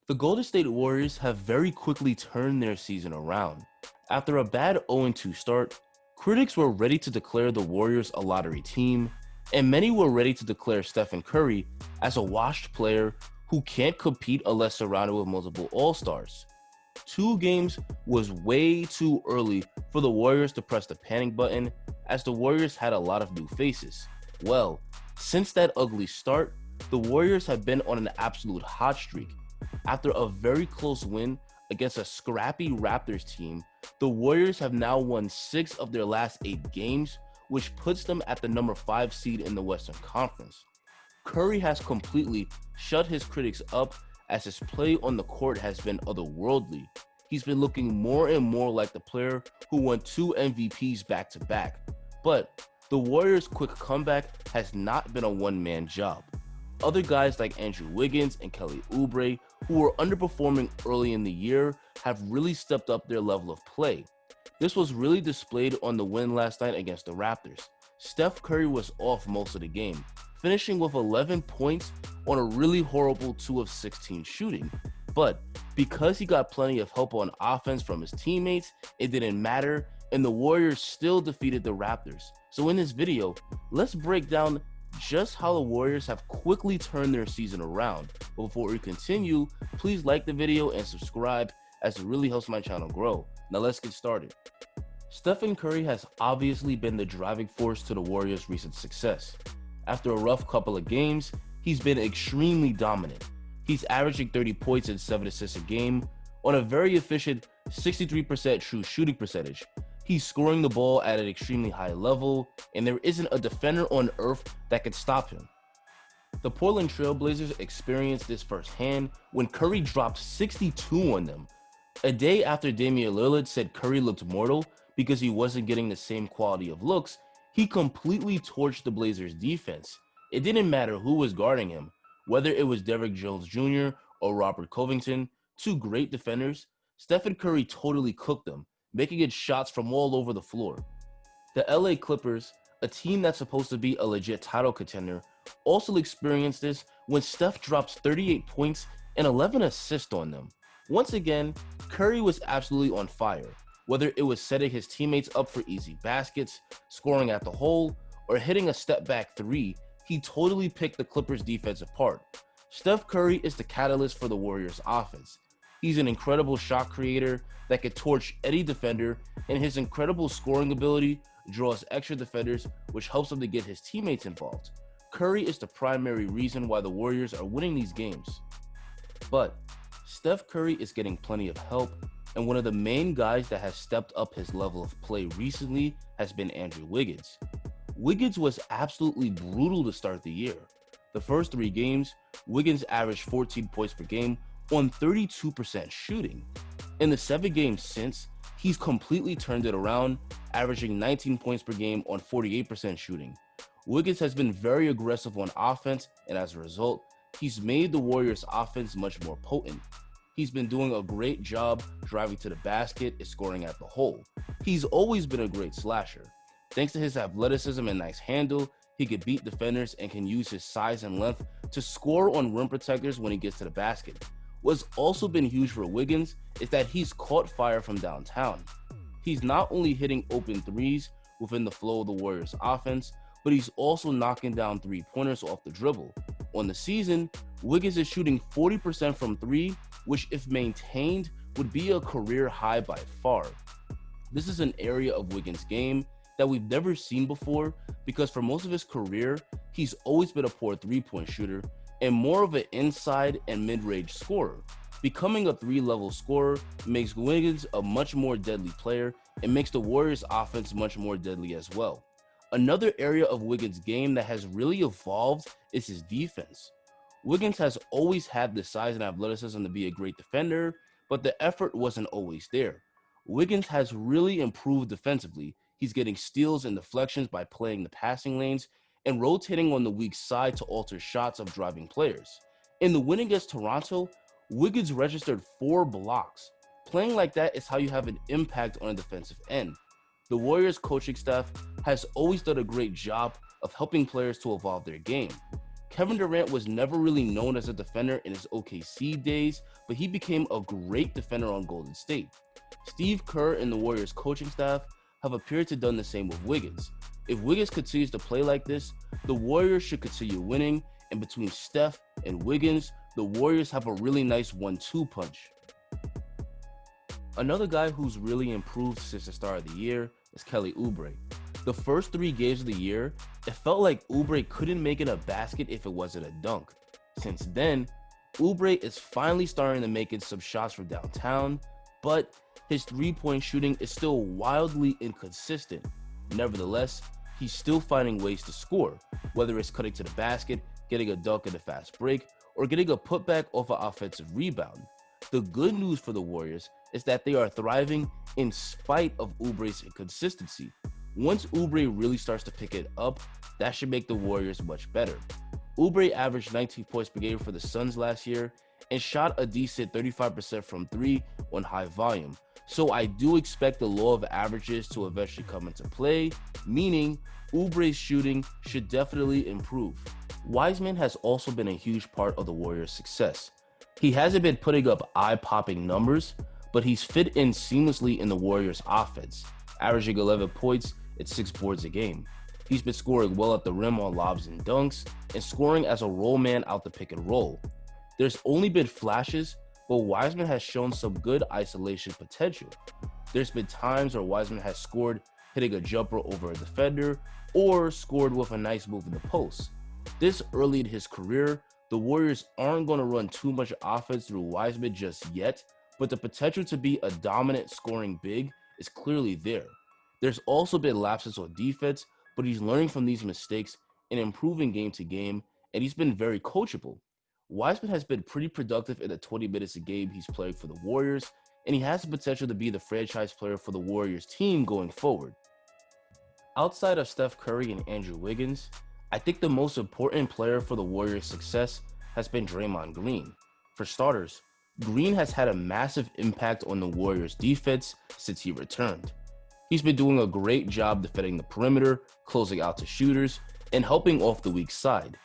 The Golden State Warriors have very quickly turned their season around. After a bad 0-2 start, critics were ready to declare the Warriors a lottery team, and many were ready to declare Stephen Curry as a washed player who can't compete unless surrounded with multiple All-Stars. 2 games was way too early for the Warriors to press the panic button, as the Warriors had a lot of new faces. Well, since that ugly start, the Warriors have been on an absolute hot streak. After a very close win against a scrappy Raptors team, the Warriors have now won 6 of their last 8 games, which puts them at the number 5 seed in the Western Conference. Curry has completely shut his critics up as his play on the court has been otherworldly. He's been looking more and more like the player who won 2 MVPs back to back. But the Warriors' quick comeback has not been a one-man job. Other guys like Andrew Wiggins and Kelly Oubre, who were underperforming early in the year, have really stepped up their level of play. This was really displayed on the win last night against the Raptors. Steph Curry was off most of the game, finishing with 11 points on a really horrible 2 of 16 shooting. But because he got plenty of help on offense from his teammates, it didn't matter, and the Warriors still defeated the Raptors. So in this video, let's break down just how the Warriors have quickly turned their season around. But before we continue, please like the video and subscribe, as it really helps my channel grow. Now let's get started. Stephen Curry has obviously been the driving force to the Warriors' recent success. After a rough couple of games, he's been extremely dominant. He's averaging 30 points and 7 assists a game on a very efficient 63% true shooting percentage. He's scoring the ball at an extremely high level, and there isn't a defender on earth that can stop him. The Portland Trail Blazers experienced this firsthand when Curry dropped 62 on them. A day after Damian Lillard said Curry looked mortal because he wasn't getting the same quality of looks, he completely torched the Blazers' defense. It didn't matter who was guarding him, whether it was Derrick Jones Jr. or Robert Covington, 2 great defenders. Stephen Curry totally cooked them, making it shots from all over the floor. The LA Clippers, a team that's supposed to be a legit title contender, also experienced this when Steph drops 38 points and 11 assists on them. Once again, Curry was absolutely on fire, whether it was setting his teammates up for easy baskets, scoring at the hole, or hitting a step-back 3. He totally picked the Clippers' defense apart. Steph Curry is the catalyst for the Warriors' offense. He's an incredible shot creator that can torch any defender, and his incredible scoring ability draws extra defenders, which helps him to get his teammates involved. Curry is the primary reason why the Warriors are winning these games. But Steph Curry is getting plenty of help, and one of the main guys that has stepped up his level of play recently has been Andrew Wiggins. Wiggins was absolutely brutal to start the year. The first 3 games, Wiggins averaged 14 points per game on 32% shooting. In the 7 games since, he's completely turned it around, averaging 19 points per game on 48% shooting. Wiggins has been very aggressive on offense, and as a result, he's made the Warriors' offense much more potent. He's been doing a great job driving to the basket and scoring at the hole. He's always been a great slasher. Thanks to his athleticism and nice handle, he can beat defenders and can use his size and length to score on rim protectors when he gets to the basket. What's also been huge for Wiggins is that he's caught fire from downtown. He's not only hitting open threes within the flow of the Warriors' offense, but he's also knocking down 3-pointers off the dribble. On the season, Wiggins is shooting 40% from 3, which if maintained would be a career high by far. This is an area of Wiggins' game that we've never seen before, because for most of his career, he's always been a poor 3-point shooter and more of an inside and mid-range scorer. Becoming a 3-level scorer makes Wiggins a much more deadly player and makes the Warriors' offense much more deadly as well. Another area of Wiggins' game that has really evolved is his defense. Wiggins has always had the size and athleticism to be a great defender, but the effort wasn't always there. Wiggins has really improved defensively. He's getting steals and deflections by playing the passing lanes and rotating on the weak side to alter shots of driving players. In the win against Toronto, Wiggins registered 4 blocks. Playing like that is how you have an impact on a defensive end. The Warriors coaching staff has always done a great job of helping players to evolve their game. Kevin Durant was never really known as a defender in his OKC days, but he became a great defender on Golden State. Steve Kerr and the Warriors coaching staff have appeared to have done the same with Wiggins. If Wiggins continues to play like this, the Warriors should continue winning, and between Steph and Wiggins, the Warriors have a really nice 1-2 punch. Another guy who's really improved since the start of the year is Kelly Oubre. The first 3 games of the year, it felt like Oubre couldn't make it a basket if it wasn't a dunk. Since then, Oubre is finally starting to make it some shots from downtown, but his 3-point shooting is still wildly inconsistent. Nevertheless, he's still finding ways to score, whether it's cutting to the basket, getting a dunk in a fast break, or getting a putback off an offensive rebound. The good news for the Warriors is that they are thriving in spite of Oubre's inconsistency. Once Oubre really starts to pick it up, that should make the Warriors much better. Oubre averaged 19 points per game for the Suns last year and shot a decent 35% from 3 on high volume. So I do expect the law of averages to eventually come into play, meaning Oubre's shooting should definitely improve. Wiseman has also been a huge part of the Warriors' success. He hasn't been putting up eye-popping numbers, but he's fit in seamlessly in the Warriors' offense, averaging 11 points and 6 boards a game. He's been scoring well at the rim on lobs and dunks, and scoring as a roll man out the pick and roll. There's only been flashes, but Wiseman has shown some good isolation potential. There's been times where Wiseman has scored hitting a jumper over a defender, or scored with a nice move in the post. This early in his career, the Warriors aren't going to run too much offense through Wiseman just yet, but the potential to be a dominant scoring big is clearly there. There's also been lapses on defense, but he's learning from these mistakes and improving game to game, and he's been very coachable. Wiseman has been pretty productive in the 20 minutes a game he's playing for the Warriors, and he has the potential to be the franchise player for the Warriors team going forward. Outside of Steph Curry and Andrew Wiggins, I think the most important player for the Warriors' success has been Draymond Green. For starters, Green has had a massive impact on the Warriors' defense since he returned. He's been doing a great job defending the perimeter, closing out to shooters, and helping off the weak side.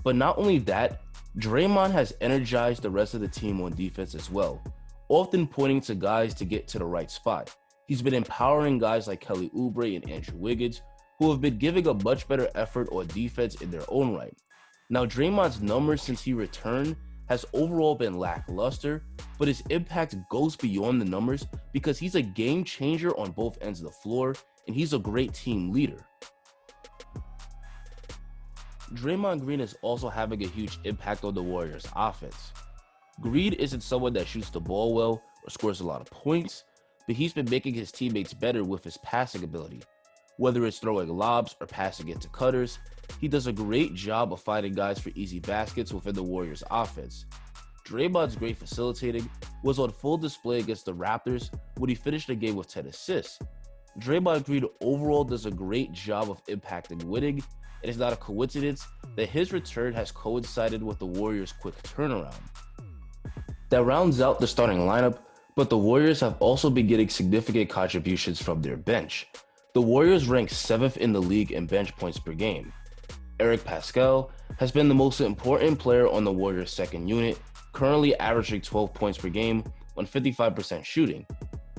But not only that, Draymond has energized the rest of the team on defense as well, often pointing to guys to get to the right spot. He's been empowering guys like Kelly Oubre and Andrew Wiggins, who have been giving a much better effort on defense in their own right. Now, Draymond's numbers since he returned has overall been lackluster, but his impact goes beyond the numbers because he's a game changer on both ends of the floor, and he's a great team leader. Draymond Green is also having a huge impact on the Warriors' offense. Green isn't someone that shoots the ball well or scores a lot of points, but he's been making his teammates better with his passing ability. Whether it's throwing lobs or passing it to cutters, he does a great job of finding guys for easy baskets within the Warriors' offense. Draymond's great facilitating was on full display against the Raptors when he finished the game with 10 assists. Draymond Green overall does a great job of impacting winning, and it's not a coincidence that his return has coincided with the Warriors' quick turnaround. That rounds out the starting lineup, but the Warriors have also been getting significant contributions from their bench. The Warriors rank 7th in the league in bench points per game. Eric Pascal has been the most important player on the Warriors' second unit, currently averaging 12 points per game on 55% shooting.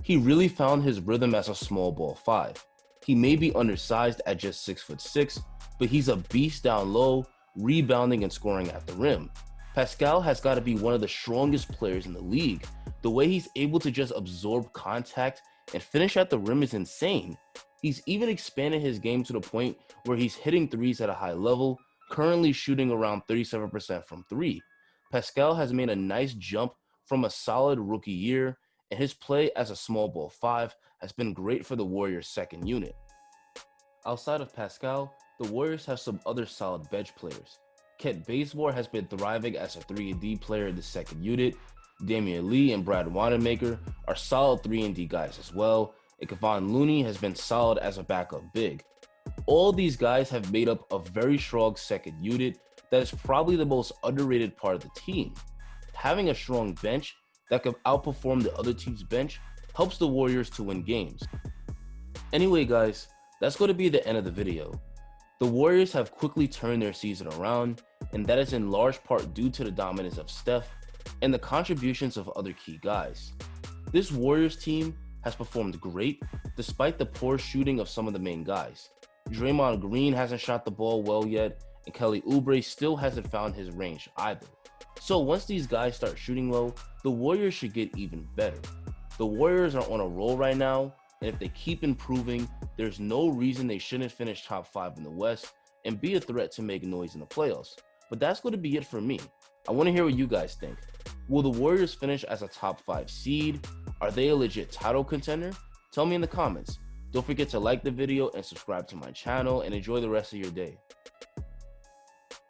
He really found his rhythm as a small ball 5. He may be undersized at just 6'6", but he's a beast down low, rebounding and scoring at the rim. Pascal has got to be one of the strongest players in the league. The way he's able to just absorb contact and finish at the rim is insane. He's even expanded his game to the point where he's hitting threes at a high level, currently shooting around 37% from 3. Pascal has made a nice jump from a solid rookie year, and his play as a small ball 5 has been great for the Warriors' second unit. Outside of Pascal, the Warriors have some other solid bench players. Kent Bazemore has been thriving as a 3-and-D player in the second unit. Damian Lee and Brad Wanamaker are solid 3-and-D guys as well, and Kevon Looney has been solid as a backup big. All these guys have made up a very strong second unit that is probably the most underrated part of the team. Having a strong bench that can outperform the other team's bench helps the Warriors to win games. Anyway guys, that's going to be the end of the video. The Warriors have quickly turned their season around, and that is in large part due to the dominance of Steph and the contributions of other key guys. This Warriors team has performed great despite the poor shooting of some of the main guys. Draymond Green hasn't shot the ball well yet, and Kelly Oubre still hasn't found his range either. So once these guys start shooting low, the Warriors should get even better. The Warriors are on a roll right now, and if they keep improving, there's no reason they shouldn't finish top 5 in the West and be a threat to make noise in the playoffs. But that's going to be it for me. I want to hear what you guys think. Will the Warriors finish as a top 5 seed? Are they a legit title contender? Tell me in the comments. Don't forget to like the video and subscribe to my channel, and enjoy the rest of your day.